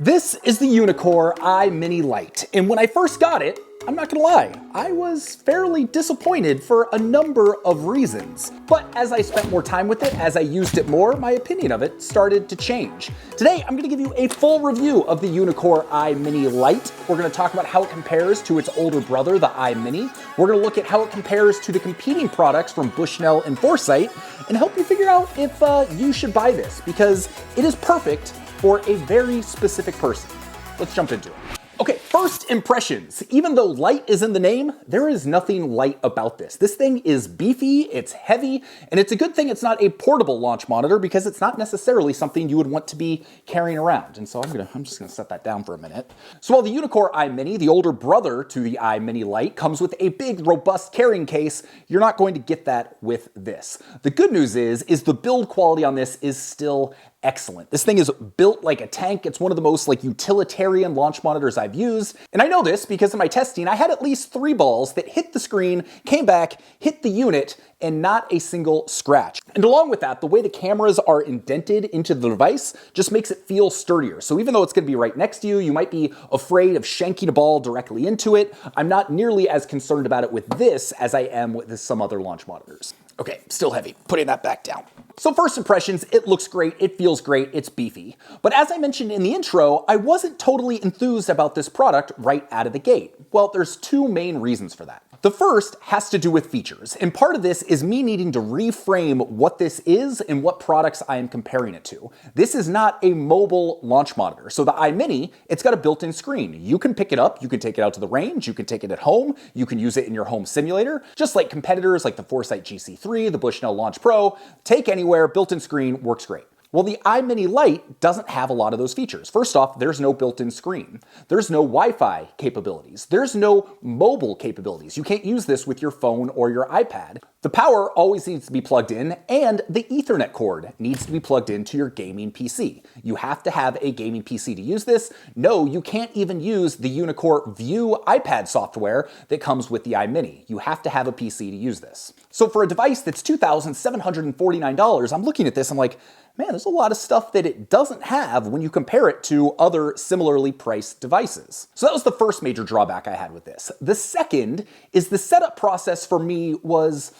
This is the Uneekor iMini Lite, and when I first got it, I'm not gonna lie, I was fairly disappointed for a number of reasons. But as I spent more time with it, as I used it more, my opinion of it started to change. Today, I'm gonna give you a full review of the Uneekor iMini Lite. We're gonna talk about how it compares to its older brother, the iMini. We're gonna look at how it compares to the competing products from Bushnell and Foresight, and help you figure out if you should buy this, because it is perfect for a very specific person. Let's jump into it. Okay, first impressions. Even though light is in the name, there is nothing light about this. This thing is beefy, it's heavy, and it's a good thing it's not a portable launch monitor because it's not necessarily something you would want to be carrying around. And so I'm just gonna set that down for a minute. So while the Uneekor iMini, the older brother to the iMini Lite, comes with a big, robust carrying case, you're not going to get that with this. The good news is the build quality on this is still excellent. This thing is built like a tank. It's one of the most utilitarian launch monitors I've used. And I know this because in my testing, I had at least 3 balls that hit the screen, came back, hit the unit, and not a single scratch. And along with that, the way the cameras are indented into the device just makes it feel sturdier. So even though it's gonna be right next to you, you might be afraid of shanking a ball directly into it. I'm not nearly as concerned about it with this as I am with some other launch monitors. Okay, still heavy, putting that back down. So first impressions, it looks great, it feels great, it's beefy. But as I mentioned in the intro, I wasn't totally enthused about this product right out of the gate. Well, there's 2 main reasons for that. The first has to do with features, and part of this is me needing to reframe what this is and what products I am comparing it to. This is not a mobile launch monitor. So the iMini, it's got a built-in screen. You can pick it up, you can take it out to the range, you can take it at home, you can use it in your home simulator, just like competitors like the Foresight GC3, the Bushnell Launch Pro. Take anywhere, built-in screen, works great. Well, the iMini Lite doesn't have a lot of those features. First off, there's no built-in screen. There's no Wi-Fi capabilities. There's no mobile capabilities. You can't use this with your phone or your iPad. The power always needs to be plugged in, and the Ethernet cord needs to be plugged into your gaming PC. You have to have a gaming PC to use this. No, you can't even use the Uneekor View iPad software that comes with the iMini. You have to have a PC to use this. So for a device that's $2,749, I'm looking at this, I'm like, man, there's a lot of stuff that it doesn't have when you compare it to other similarly priced devices. So that was the first major drawback I had with this. The second is the setup process for me was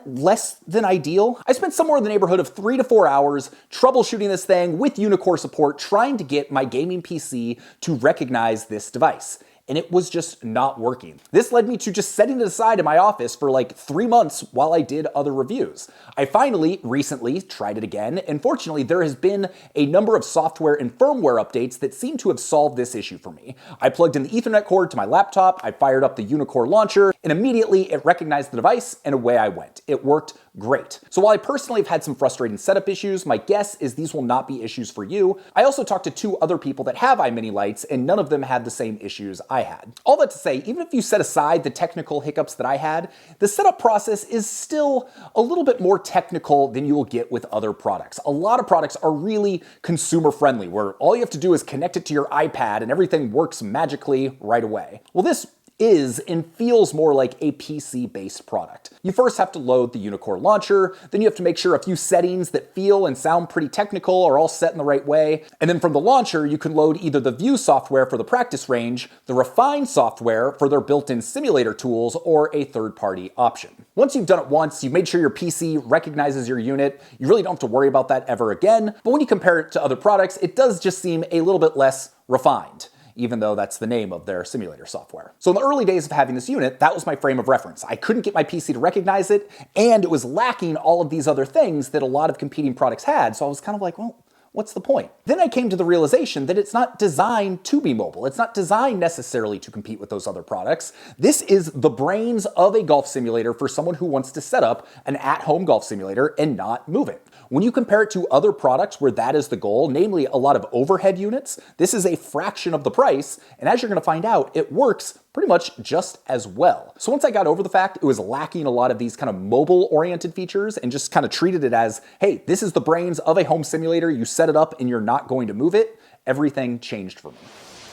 less than ideal. I spent somewhere in the neighborhood of 3 to 4 hours troubleshooting this thing with Uneekor support, trying to get my gaming PC to recognize this device. And it was just not working. This led me to just setting it aside in my office for 3 months while I did other reviews. I finally, recently, tried it again, and fortunately there has been a number of software and firmware updates that seem to have solved this issue for me. I plugged in the Ethernet cord to my laptop, I fired up the Uneekor launcher, and immediately it recognized the device, and away I went. It worked great. So while I personally have had some frustrating setup issues, my guess is these will not be issues for you. I also talked to 2 other people that have iMini Lites, and none of them had the same issues I had. All that to say, even if you set aside the technical hiccups that I had, the setup process is still a little bit more technical than you will get with other products. A lot of products are really consumer friendly, where all you have to do is connect it to your iPad and everything works magically right away. Well, this is and feels more like a PC-based product. You first have to load the Uneekor launcher, then you have to make sure a few settings that feel and sound pretty technical are all set in the right way, and then from the launcher you can load either the View software for the practice range, the Refine software for their built-in simulator tools, or a third-party option. Once you've done it once, you've made sure your PC recognizes your unit, you really don't have to worry about that ever again, but when you compare it to other products, it does just seem a little bit less refined, even though that's the name of their simulator software. So in the early days of having this unit, that was my frame of reference. I couldn't get my PC to recognize it, and it was lacking all of these other things that a lot of competing products had, so I was kind of like, well, what's the point? Then I came to the realization that it's not designed to be mobile. It's not designed necessarily to compete with those other products. This is the brains of a golf simulator for someone who wants to set up an at-home golf simulator and not move it. When you compare it to other products where that is the goal, namely a lot of overhead units, this is a fraction of the price, and as you're gonna find out, it works pretty much just as well. So once I got over the fact it was lacking a lot of these kind of mobile-oriented features and just kind of treated it as, hey, this is the brains of a home simulator, you set it up and you're not going to move it, everything changed for me.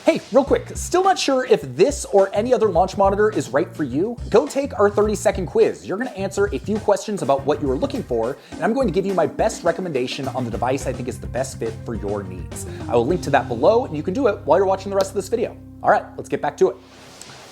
Hey, real quick, still not sure if this or any other launch monitor is right for you? Go take our 30-second quiz. You're gonna answer a few questions about what you are looking for, and I'm going to give you my best recommendation on the device I think is the best fit for your needs. I will link to that below, and you can do it while you're watching the rest of this video. All right, let's get back to it.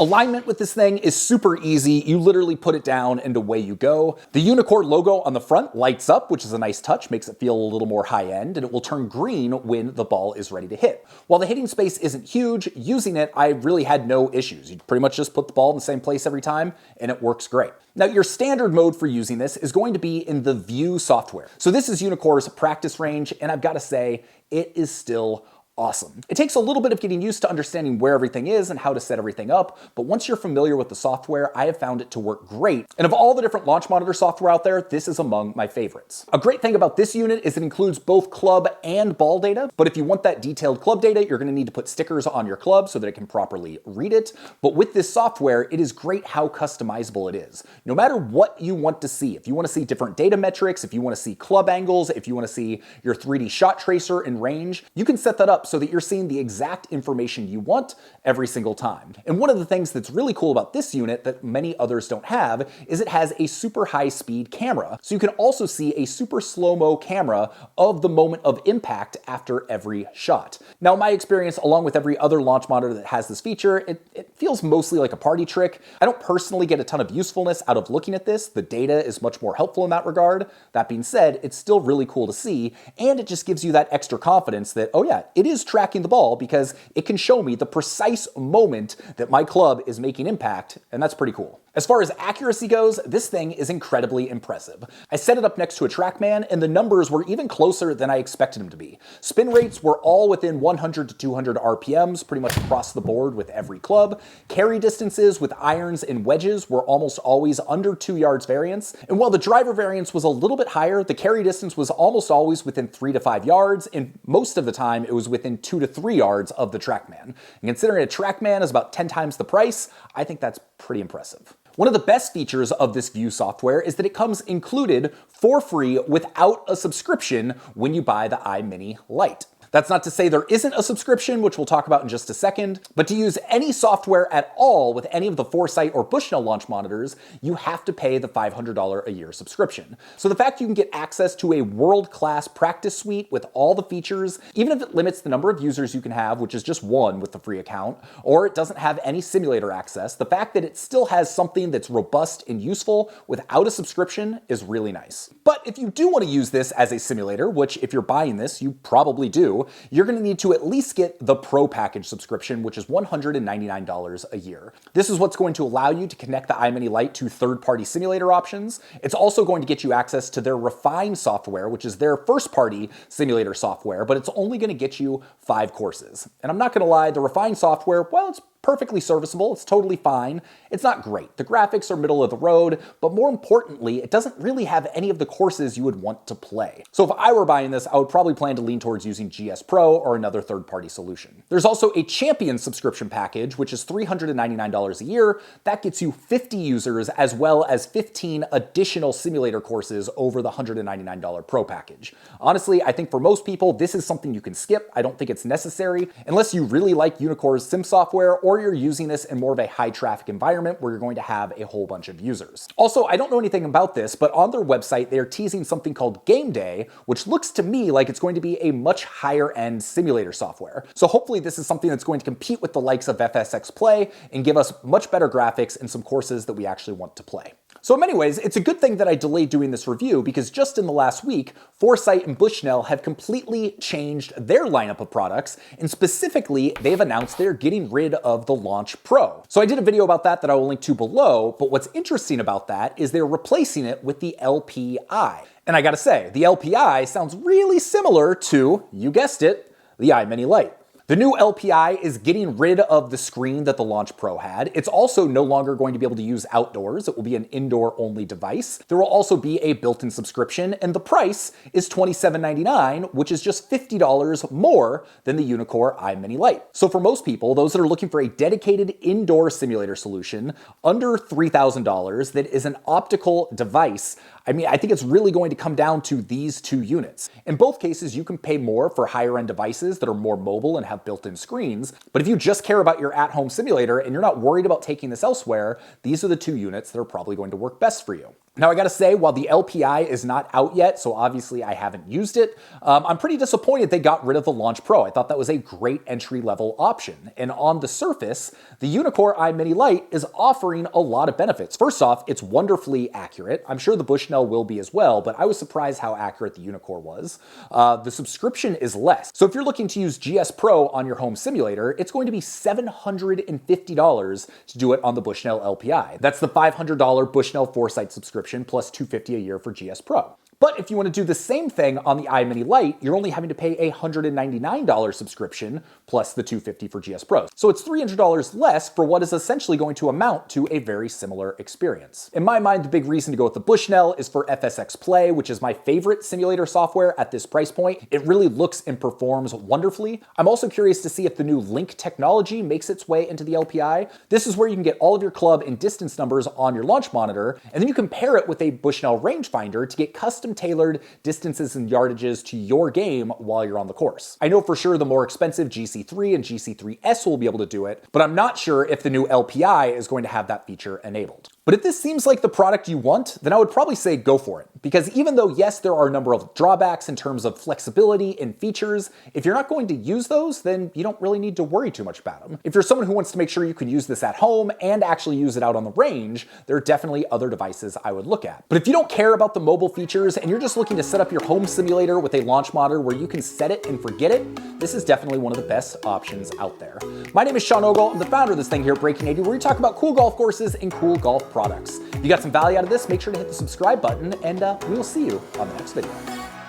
Alignment with this thing is super easy. You literally put it down and away you go. The Uneekor logo on the front lights up, which is a nice touch, makes it feel a little more high-end, and it will turn green when the ball is ready to hit. While the hitting space isn't huge, using it, I really had no issues. You pretty much just put the ball in the same place every time, and it works great. Now, your standard mode for using this is going to be in the View software. So this is Uneekor's practice range, and I've got to say, it is still awesome. It takes a little bit of getting used to understanding where everything is and how to set everything up, but once you're familiar with the software, I have found it to work great. And of all the different launch monitor software out there, this is among my favorites. A great thing about this unit is it includes both club and ball data, but if you want that detailed club data, you're going to need to put stickers on your club so that it can properly read it. But with this software, it is great how customizable it is. No matter what you want to see, if you want to see different data metrics, if you want to see club angles, if you want to see your 3D shot tracer and range, you can set that up so that you're seeing the exact information you want every single time. And one of the things that's really cool about this unit that many others don't have is it has a super high speed camera. So you can also see a super slow-mo camera of the moment of impact after every shot. Now, my experience, along with every other launch monitor that has this feature, it feels mostly like a party trick. I don't personally get a ton of usefulness out of looking at this. The data is much more helpful in that regard. That being said, it's still really cool to see, and it just gives you that extra confidence that, oh yeah, it is tracking the ball because it can show me the precise moment that my club is making impact, and that's pretty cool. As far as accuracy goes, this thing is incredibly impressive. I set it up next to a TrackMan, and the numbers were even closer than I expected them to be. Spin rates were all within 100 to 200 RPMs, pretty much across the board with every club. Carry distances with irons and wedges were almost always under 2 yards variance, and while the driver variance was a little bit higher, the carry distance was almost always within 3 to 5 yards, and most of the time it was within 2 to 3 yards of the TrackMan. And considering a TrackMan is about 10 times the price, I think that's pretty impressive. One of the best features of this View software is that it comes included for free without a subscription when you buy the iMini Lite. That's not to say there isn't a subscription, which we'll talk about in just a second, but to use any software at all with any of the Foresight or Bushnell launch monitors, you have to pay the $500 a year subscription. So the fact you can get access to a world-class practice suite with all the features, even if it limits the number of users you can have, which is just one with the free account, or it doesn't have any simulator access, the fact that it still has something that's robust and useful without a subscription is really nice. But if you do want to use this as a simulator, which if you're buying this, you probably do, you're going to need to at least get the Pro package subscription, which is $199 a year. This is what's going to allow you to connect the iMini Lite to third-party simulator options. It's also going to get you access to their Refine software, which is their first-party simulator software, but it's only going to get you 5 courses. And I'm not going to lie, the Refine software, well, it's perfectly serviceable, it's totally fine. It's not great. The graphics are middle of the road, but more importantly, it doesn't really have any of the courses you would want to play. So if I were buying this, I would probably plan to lean towards using GS Pro or another third-party solution. There's also a Champion subscription package, which is $399 a year. That gets you 50 users as well as 15 additional simulator courses over the $199 Pro package. Honestly, I think for most people, this is something you can skip. I don't think it's necessary unless you really like Uneekor's sim software or you're using this in more of a high traffic environment where you're going to have a whole bunch of users. Also, I don't know anything about this, but on their website, they are teasing something called Game Day, which looks to me like it's going to be a much higher end simulator software. So hopefully this is something that's going to compete with the likes of FSX Play and give us much better graphics and some courses that we actually want to play. So in many ways, it's a good thing that I delayed doing this review because just in the last week, Foresight and Bushnell have completely changed their lineup of products, and specifically, they've announced they're getting rid of the Launch Pro. So I did a video about that I will link to below, but what's interesting about that is they're replacing it with the LPi. And I gotta say, the LPi sounds really similar to, you guessed it, the iMini Lite. The new LPi is getting rid of the screen that the Launch Pro had. It's also no longer going to be able to use outdoors. It will be an indoor-only device. There will also be a built-in subscription, and the price is $27.99, which is just $50 more than the Uneekor iMini Lite. So for most people, those that are looking for a dedicated indoor simulator solution under $3,000 that is an optical device, I mean, I think it's really going to come down to these two units. In both cases, you can pay more for higher end devices that are more mobile and have built-in screens, but if you just care about your at-home simulator and you're not worried about taking this elsewhere, these are the two units that are probably going to work best for you. Now, I gotta say, while the LPi is not out yet, so obviously I haven't used it, I'm pretty disappointed they got rid of the Launch Pro. I thought that was a great entry-level option. And on the surface, the Uneekor iMini Lite is offering a lot of benefits. First off, it's wonderfully accurate. I'm sure the Bushnell will be as well, but I was surprised how accurate the Uneekor was. The subscription is less. So if you're looking to use GS Pro on your home simulator, it's going to be $750 to do it on the Bushnell LPi. That's the $500 Bushnell Foresight subscription plus $250 a year for GS Pro. But if you want to do the same thing on the iMini Lite, you're only having to pay a $199 subscription plus the $250 for GS Pro. So it's $300 less for what is essentially going to amount to a very similar experience. In my mind, the big reason to go with the Bushnell is for FSX Play, which is my favorite simulator software at this price point. It really looks and performs wonderfully. I'm also curious to see if the new Link technology makes its way into the LPi. This is where you can get all of your club and distance numbers on your launch monitor, and then you can pair it with a Bushnell rangefinder to get custom tailored distances and yardages to your game while you're on the course. I know for sure the more expensive GC3 and GC3S will be able to do it, but I'm not sure if the new LPi is going to have that feature enabled. But if this seems like the product you want, then I would probably say go for it. Because even though, yes, there are a number of drawbacks in terms of flexibility and features, if you're not going to use those, then you don't really need to worry too much about them. If you're someone who wants to make sure you can use this at home and actually use it out on the range, there are definitely other devices I would look at. But if you don't care about the mobile features and you're just looking to set up your home simulator with a launch monitor where you can set it and forget it, this is definitely one of the best options out there. My name is Sean Ogle. I'm the founder of this thing here at Breaking 80, where we talk about cool golf courses and cool golf products. If you got some value out of this, make sure to hit the subscribe button, and we will see you on the next video.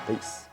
Peace.